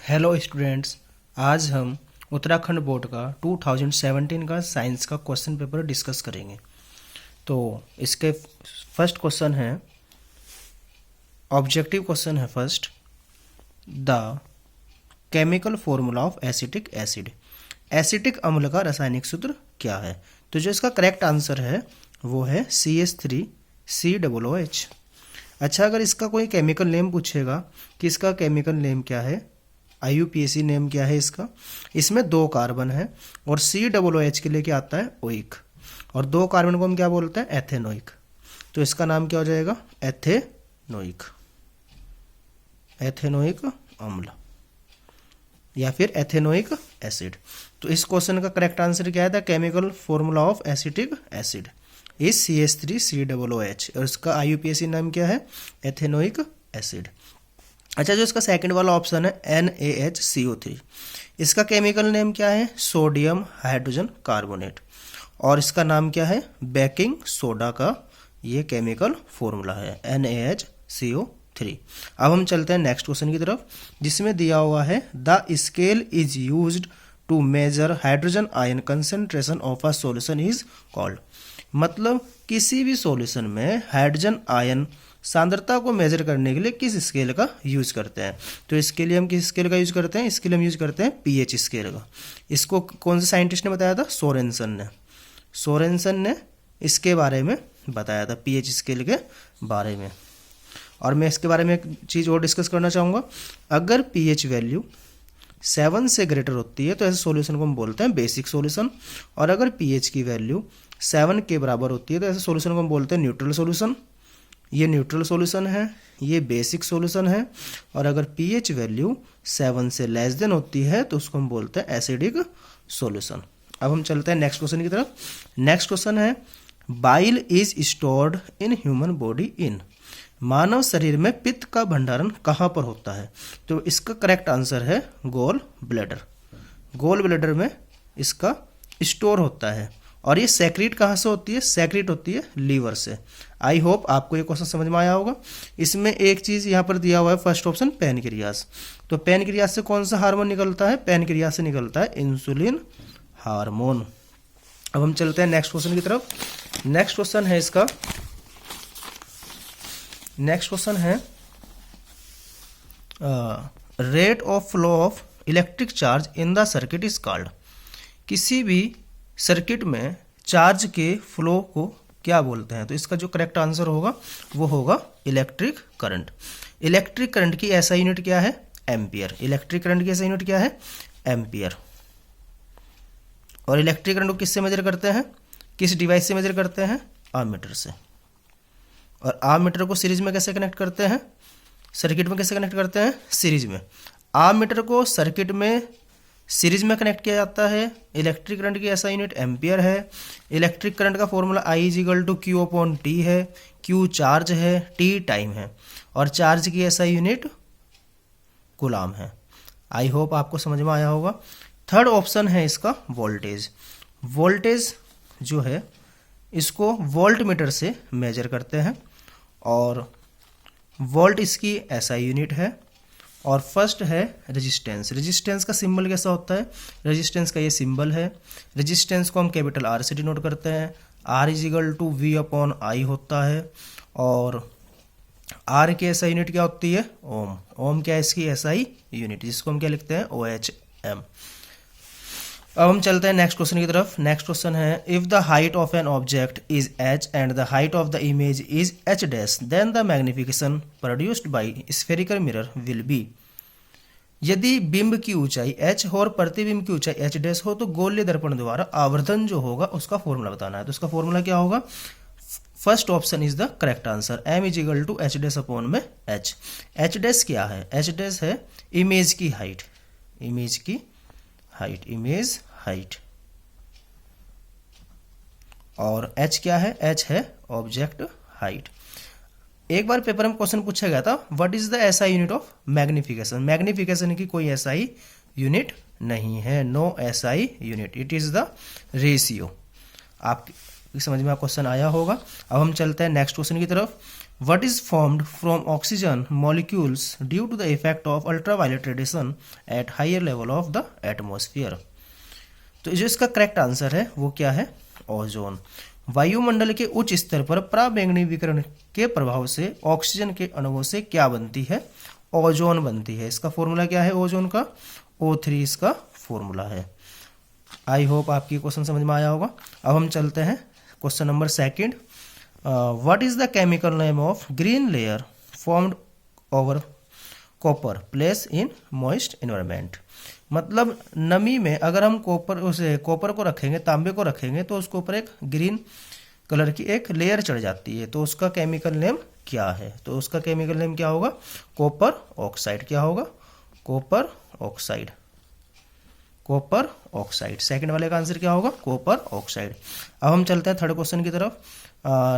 Hello students, आज हम Uttarakhand board का 2017 का साइंस का क्वेश्चन पेपर डिस्कस करेंगे। तो इसके फर्स्ट क्वेश्चन है, ऑब्जेक्टिव क्वेश्चन है first, the chemical formula of acetic acid. Acetic अम्ल का रासायनिक सूत्र क्या है? तो जो इसका करेक्ट आंसर है वो है CH3COOH। अच्छा, अगर इसका कोई केमिकल नेम पूछेगा कि इसका केमिकल नेम क्या है, IUPAC नेम क्या है इसका, इसमें 2 कार्बन है और COOH के लिए क्या आता है, ओइक, और 2 कार्बन को हम क्या बोलते हैं, एथेनोइक। तो इसका नाम क्या हो जाएगा, एथेनोइक, एथेनोइक अम्ल या फिर एथेनोइक एसिड। तो इस क्वेश्चन का करेक्ट आंसर क्या है, the chemical formula of acetic acid is CH3COOH और इसका IUPAC नाम क्या है, एथेनोइक एसिड। अच्छा, जो इसका सेकंड वाला ऑप्शन है NaHCO3, इसका केमिकल नेम क्या है, सोडियम हाइड्रोजन कार्बोनेट, और इसका नाम क्या है, बेकिंग सोडा का ये केमिकल फॉर्मूला है NaHCO3। अब हम चलते हैं नेक्स्ट क्वेश्चन की तरफ, जिसमें दिया हुआ है the scale is used to measure hydrogen ion concentration of a solution is called. मतलब किसी भी सॉल्यूशन में हाइड्रोजन आयन सांद्रता को मेजर करने के लिए किस स्केल का यूज करते हैं? तो इसके लिए हम किस स्केल का यूज करते हैं, इसके लिए हम यूज करते हैं pH स्केल का। इसको कौन से साइंटिस्ट ने बताया था, सोरेनसन ने इसके बारे में बताया था, pH स्केल के बारे में। और मैं इसके बारे में एक चीज़ और डिस्कस करना चाहूँगा, अगर pH वैल्यू 7 से ग्रेटर होती है तो ऐसे सॉल्यूशन को हम बोलते हैं बेसिक सॉल्यूशन, और अगर pH की वैल्यू 7 के बराबर होती है तो ऐसे सॉल्यूशन को हम बोलते हैं न्यूट्रल सॉल्यूशन। ये न्यूट्रल सॉल्यूशन है, ये बेसिक सॉल्यूशन है, और अगर pH वैल्यू 7 से लेस देन होती है तो उसको हम बोलते हैं एसिडिक सॉल्यूशन। अब हम चलते हैं नेक्स्ट क्वेश्चन की तरफ। नेक्स्ट क्वेश्चन है, bile is stored in human body in. मानव शरीर में पित्त का भंडारण कहाँ पर होता है? तो इसका करेक्ट आंसर है गॉल ब्लैडर। गॉल ब्लैडर में इसका स्टोर होता है, और ये सेक्रेट कहाँ से होती है, सेक्रेट होती है लीवर से। आई होप आपको ये क्वेश्चन समझ में आया होगा। इसमें एक चीज़ यहाँ पर दिया हुआ है, फर्स्ट ऑप्शन पैनक्रियास। तो पैनक्रियास से कौन सा हार्मोन निकलता है, पैनक्रियास से निकलता है इंसुलिन हार्मोन। अब हम चलते हैं नेक्स्ट क्वेश्चन की तरफ। नेक्स्ट क्वेश्चन है इसका, नेक्स्ट क्वेश्चन है rate of flow of electric charge in the circuit is called. किसी भी सर्किट में चार्ज के फ्लो को क्या बोलते हैं? तो इसका जो करेक्ट आंसर होगा वो होगा इलेक्ट्रिक करंट। इलेक्ट्रिक करंट की SI यूनिट क्या है, एम्पियर। इलेक्ट्रिक करंट की SI यूनिट क्या है, एम्पियर। और इलेक्ट्रिक करंट को किससे मेजर करते हैं, किस डिवाइस से मेजर करते हैं, आर्मीटर से। और आर्मीटर को सीरीज में कैसे कनेक्ट करते हैं, सर्किट में कैसे कनेक्ट करते हैं, सीरीज में। आर्मीटर को सर्किट में सीरीज में कनेक्ट किया जाता है। इलेक्ट्रिक करंट की SI यूनिट एम्पियर है। इलेक्ट्रिक करंट का फॉर्मूला I = Q/T है। Q चार्ज है, T टाइम है, और चार्ज की SI यूनिट कूलाम है। आई होप आपको समझ में आया होगा। थर्ड ऑप्शन है इसका वोल्टेज। वोल्टेज जो है इसको वोल्ट मीटर से मेजर करते हैं, और वोल्ट इसकी SI यूनिट है। और फर्स्ट है रेजिस्टेंस। रेजिस्टेंस का सिंबल कैसा होता है, रेजिस्टेंस का ये सिंबल है। रेजिस्टेंस को हम कैपिटल R से डिनोट करते हैं। R = V/I होता है, और R की SI यूनिट क्या होती है, ओम। ओम क्या है इसकी SI यूनिट, जिसको हम क्या लिखते हैं, OHM। अब हम चलते हैं नेक्स्ट क्वेश्चन की तरफ। नेक्स्ट क्वेश्चन है, if the height of an object is h and the height of the image is h' then the magnification produced by spherical mirror will be. यदि बिंब की ऊंचाई h हो और प्रतिबिंब की ऊंचाई h' हो तो गोलीय दर्पण द्वारा आवर्धन जो होगा उसका फॉर्मूला बताना है। तो उसका फॉर्मूला क्या होगा, first option is the correct answer, m = h'/h। h' क्या है, h' है इमेज की हाइट, इमेज की हाइट, इमेज हाइट। और h क्या है, h है ऑब्जेक्ट हाइट। एक बार पेपर में क्वेश्चन पूछा गया था, what is the SI unit of magnification. Magnification की कोई SI यूनिट नहीं है, no SI unit, it is the ratio. आप समझ में क्वेश्चन आया होगा। अब हम चलते हैं नेक्स्ट क्वेश्चन की तरफ। what is formed from oxygen molecules due to the effect of ultraviolet radiation at higher level of the atmosphere। तो जो इसका करेक्ट आंसर है वो क्या है, ओजोन। वायुमंडल के उच्च स्तर पर पराबैंगनी विकिरण के प्रभाव से ऑक्सीजन के अणुओं से क्या बनती है, ओजोन बनती है। इसका फॉर्मूला क्या है ओजोन का, O3 इसका फॉर्मूला है। आई होप आपकी क्वेश्चन समझ में आया होगा। अब हम चलते हैं question number second. What is the chemical name of green layer formed over copper place in moist environment. मतलब नमी में अगर हम कॉपर को रखेंगे, तांबे को रखेंगे, तो उसके ऊपर एक ग्रीन कलर की एक लेयर चढ़ जाती है, तो उसका केमिकल नेम क्या है। तो उसका केमिकल नेम क्या होगा, कॉपर ऑक्साइड। क्या होगा, copper oxide. Copper oxide, second वाले का आंसर क्या होगा, कॉपर ऑक्साइड। अब हम चलते हैं थर्ड क्वेश्चन की तरफ।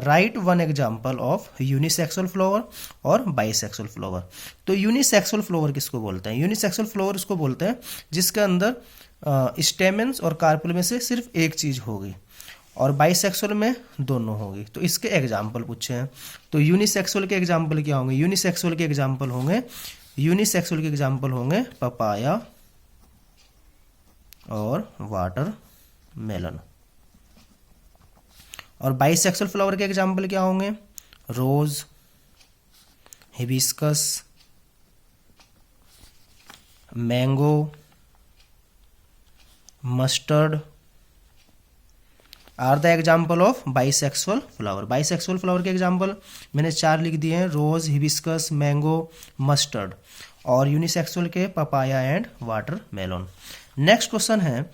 Right one example of unisexual flower और बाइसेक्सुअल फ्लावर। तो यूनिसेक्सुअल फ्लावर किसको बोलते हैं, यूनिसेक्सुअल फ्लावर उसको बोलते हैं जिसके अंदर स्टेमेंस और कार्पेल में से सिर्फ एक चीज होगी, और बाइसेक्सुअल में दोनों होगी। तो इसके एग्जाम्पल पूछे हैं। तो यूनिसेक्सुअल के एग्जाम्पल क्या होंगे, यूनिसेक्सुअल के एग्जाम्पल होंगे पपाया और वाटर मेलन। और बाइसेक्सुअल फ्लावर के एग्जाम्पल क्या होंगे, rose, hibiscus, mango, mustard are the example of bisexual flower. Bisexual flower के एग्जाम्पल मैंने 4 लिख दिए हैं, रोज, हिबिस्कस, मैंगो, मस्टर्ड। और यूनिसेक्सुअल के papaya and watermelon. Next question है,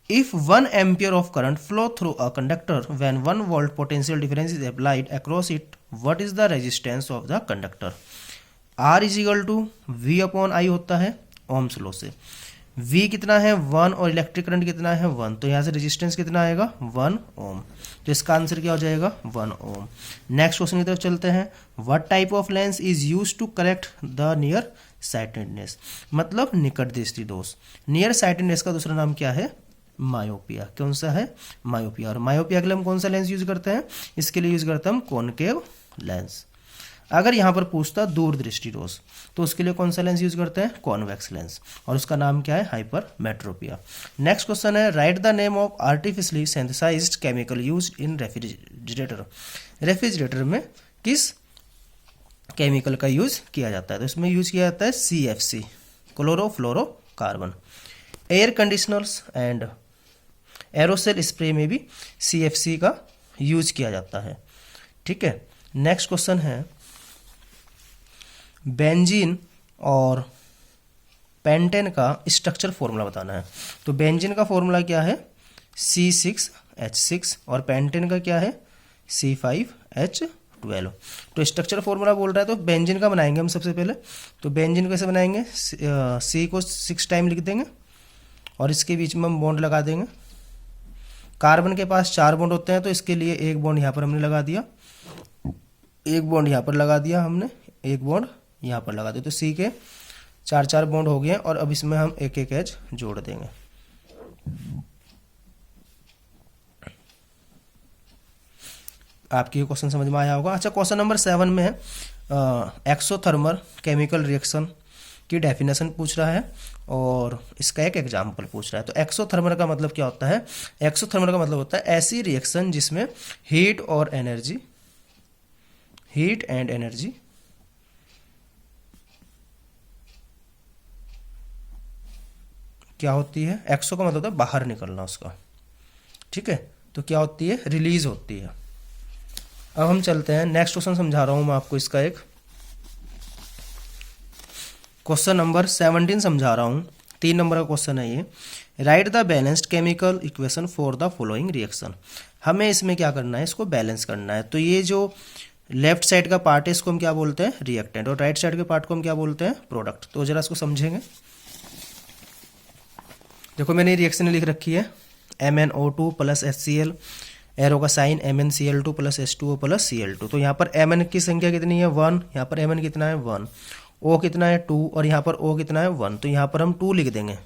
if 1 ampere of current flow through a conductor when 1 volt potential difference is applied across it, what is the resistance of the conductor। R is equal to V upon I होता है Ohm's law से। V कितना है 1 और electric current कितना है 1, तो यहाँ से रेजिस्टेंस कितना आएगा 1 ओम। तो इसका आंसर क्या हो जाएगा 1 ओम। नेक्स्ट क्वेश्चन की तरफ चलते हैं। What type of lens is use to correct the near sightedness. मतलब निकट दृष्टि दोष। नियर साइटेडनेस का दूसरा नाम क्या है, मायोपिया। कौन सा है, मायोपिया। और मायोपिया के लिए हम कौन सा लेंस यूज करते हैं, इसके लिए यूज करते हैं हम कॉनकेव लेंस। अगर यहाँ पर पूछता दूरदृष्टि दोष, तो उसके लिए कौन सा लेंस यूज करते हैं, कॉन्वेक्स लेंस, और उसका नाम क्या है, हाइपरमेट्रोपिया। नेक्स्ट क्वेश्चन है, write the name of artificially synthesised chemical used in refrigerator. Refrigerator में किस केमिकल का यूज किया जाता है, तो इसमें यूज किया जाता है CFC, chlorofluorocarbon. Air conditioners and aerosol spray में भी CFC का यूज किया जाता है। ठीक है। नेक्स्ट क्वेश्चन है, बेंजीन और पेंटेन का स्ट्रक्चर फॉर्मूला बताना है। तो बेंजीन का फॉर्मूला क्या है, C6H6, और पेंटेन का क्या है, C5H12। तो स्ट्रक्चर फॉर्मूला बोल रहा है, तो बेंजीन का बनाएंगे हम सबसे पहले। तो बेंजीन कैसे बनाएंगे, C को 6 टाइम लिख देंगे और इसके बीच में हम बॉन्ड लगा देंगे। कार्बन के पास 4 बॉन्ड होते हैं, तो इसके लिए एक बॉन्ड यहाँ पर हमने लगा दिया, एक बॉन्ड यहाँ पर लगा दिया हमने, एक बॉन्ड यहाँ पर लगा दिया। तो C के 4 बॉन्ड हो गए, और अब इसमें हम एक H जोड़ देंगे। आपकी क्वेश्चन समझ में आया होगा। अच्छा, क्वेश्चन नंबर 7 में है एक्सोथर्मल केमिकल रिएक्शन की डेफिनेशन पूछ रहा है, और इसका एक एग्जाम्पल पूछ रहा है। तो एक्सोथर्मल का मतलब क्या होता है, एक्सोथर्मल का मतलब होता है ऐसी रिएक्शन जिसमें हीट एंड एनर्जी क्या होती है, एक्सो का मतलब होता है बाहर निकलना उसका। ठीक है, तो क्या होती है, रिलीज होती है। अब हम चलते हैं, नेक्स्ट क्वेश्चन समझा रहा हूं मैं आपको। इसका एक क्वेश्चन नंबर 17 समझा रहा हूं, 3 नंबर का क्वेश्चन है ये। Right the balanced chemical equation for the following reaction. हमें इसमें क्या करना है, इसको बैलेंस करना है। तो ये जो लेफ्ट साइड का पार्ट है इसको हम क्या बोलते हैं, रिएक्टेंट, और राइट साइड के पार्ट को हम क्या बोलते हैं, प्रोडक्ट। तो जरा इसको समझेंगे। देखो मैंने रिएक्शन लिख रखी है, MnO2 प्लस HCl, एरो का sign MnCl2 plus H2O plus Cl2। तो यहाँ पर Mn की संख्या कितनी है 1, यहाँ पर Mn कितना है 1, O कितना है 2, और यहाँ पर O कितना है 1, तो यहाँ पर हम 2 लिख देंगे।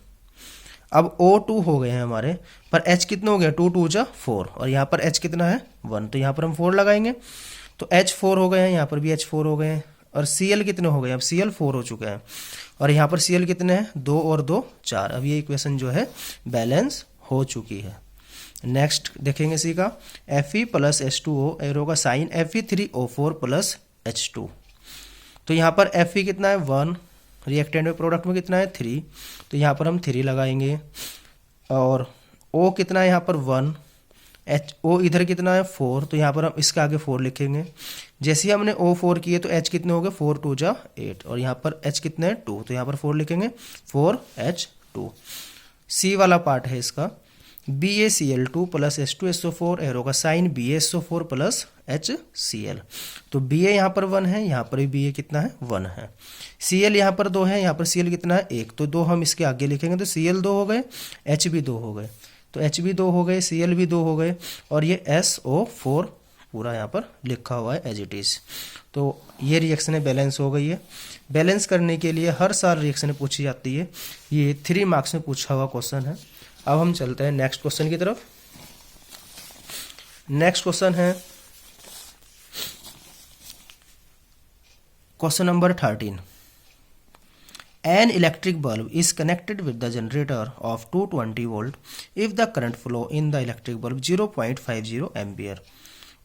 अब O2 हो गए हैं हमारे, पर H कितने हो गए, 2 2 जा 4, और यहाँ पर H कितना है 1, तो यहाँ पर हम 4 लगाएंगे। तो H4 हो गए हैं, यहाँ पर भी H4 हो गए हैं, और Cl कितने हो गए, अब Cl 4 हो चुके हैं, और यहाँ पर Cl कितने हैं, 2 और 2 4। अब ये इक्वेशन जो है बैलेंस हो चुकी है। नेक्स्ट देखेंगे सी का, Fe प्लस H2O, एरो का साइन Fe3O4 प्लस H2। तो यहाँ पर Fe कितना है 1, रिएक्टेंट में प्रोडक्ट में कितना है 3, तो यहाँ पर हम 3 लगाएंगे, और O कितना है यहाँ पर 1, O इधर कितना है 4, तो यहाँ पर हम इसके आगे 4 लिखेंगे। जैसे ही हमने O4 किए तो H कितने हो गए, 4 2 जा 8, और यहाँ पर H कितने हैं 2, तो यहाँ पर 4 लिखेंगे, 4H2। C वाला पार्ट है इसका, BaCl2 प्लस H2SO4, एरो का साइन BaSO4 प्लस HCl। तो Ba यहाँ पर 1 है, यहाँ पर भी Ba कितना है 1 है। Cl यहाँ पर 2 है, यहाँ पर Cl कितना है 1, तो 2 हम इसके आगे लिखेंगे, तो Cl 2 हो गए, H भी 2 हो गए, तो H भी 2 हो गए, Cl भी 2 हो गए, और ये SO4 पूरा यहाँ पर लिखा हुआ है एज इट इज़। तो ये रिएक्शनें बैलेंस हो गई है। बैलेंस करने के लिए हर साल रिएक्शनें पूछी जाती है, ये 3 मार्क्स में पूछा हुआ क्वेश्चन है। अब हम चलते हैं नेक्स्ट क्वेश्चन की तरफ। नेक्स्ट क्वेश्चन है question number 13। An electric bulb is connected with the generator of 220 volt if the current flow in the electric bulb 0.50 ampere.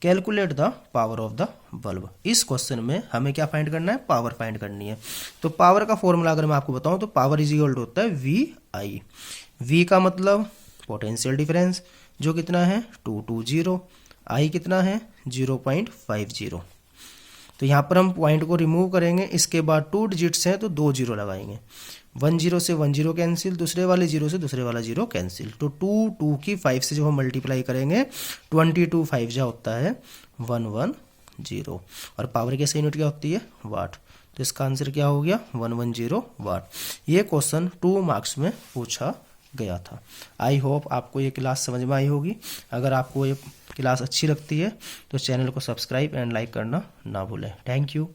Calculate the power of the bulb. इस question में हमें क्या find करना है, power find करनी है। तो power का फॉर्मूला अगर मैं आपको बताऊं तो पावर इज इक्वल टू होता है VI। V का मतलब पोटेंशियल डिफरेंस जो कितना है 220, I कितना है 0.50। तो यहाँ पर हम पॉइंट को रिमूव करेंगे, इसके बाद 2 डिजिट्स हैं तो 2 जीरो लगाएंगे, 1 0 से 1 0 कैंसिल, दूसरे वाले 0 से दूसरे वाला 0 कैंसिल, तो 2 की 5 से जो हम मल्टीप्लाई करेंगे 22 5 जा होता है 110, और पावर की यूनिट क्या होती है वाट। तो इसका आंसर क्या हो गया 110 वाट। ये क्वेश्चन 2 मार्क्स में पूछा गया था। आई होप आपको ये क्लास समझ में आई होगी। अगर आपको ये क्लास अच्छी लगती है तो चैनल को सब्सक्राइब एंड लाइक करना ना भूलें। Thank you.